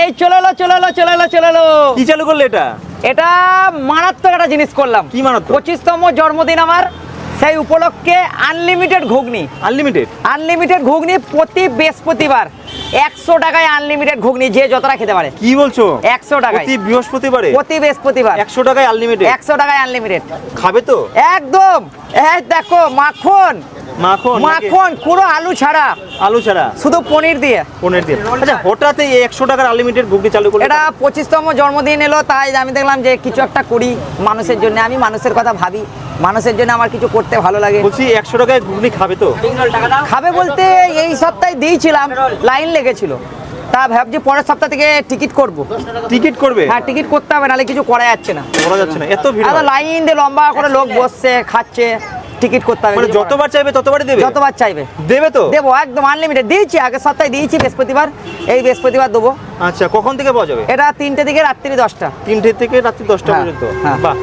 এই চলে এলো। কি চালু করলে এটা? এটা মারাত্মক একটা জিনিস করলাম। কি মারাত্মক? 25তম জন্মদিন আমার, সেই উপলক্ষে আনলিমিটেড ঘুগনি। আনলিমিটেড ঘুগনি প্রতি বৃহস্পতিবার 100 টাকায় আনলিমিটেড ঘুগনি, যে যতটা খেতে পারে। কি বলছো? 100 টাকায় প্রতি বৃহস্পতিবারে? প্রতি বৃহস্পতিবার 100 টাকায় আনলিমিটেড। 100 টাকায় আনলিমিটেড। খাবে তো? একদম। এই দেখো মাখন নাকি? পুরো আলু ছাড়া, শুধু পনির দিয়ে। আচ্ছা, হঠাৎ এই 100 টাকার আনলিমিটেড ঘুগনি চালু করলে? এটা 25তম জন্মদিন এলো, তাই আমি দেখলাম যে কিছু একটা করি মানুষের জন্য। আমি মানুষের কথা ভাবি, মানুষের জন্য আমার কিছু করতে ভালো লাগে। বলছি 100 টাকায় ঘুগনি খাবে তো? খাবে বলতে এই সপ্তাহে দিয়েছিলাম, লাইন লেগেছিল, তা ভাবছি পরের সপ্তাহ থেকে টিকিট করব। টিকিট করবে? হ্যাঁ, টিকিট করতে হবে, নাহলে কিছু করা যাচ্ছে না। এত ভিড় এত লাইন দিয়ে লম্বা করে লোক বসছে, খাচ্ছে, টিকিট করতে হবে। মানে যতবার চাইবে ততবারই দেবে? যতবার চাইবে দেবে তো? দেবো, একদম আনলিমিটেড দিয়েছি। আগের সপ্তাহে দিয়েছি বৃহস্পতিবার, এই বৃহস্পতিবার দেবো। আচ্ছা, কখন থেকে পাওয়া যাবে? এটা 3টে থেকে রাত্রি 10টা। 3টে থেকে রাত্রি 10টা হ্যাঁ, পর্যন্ত? হ্যাঁ। বাহ,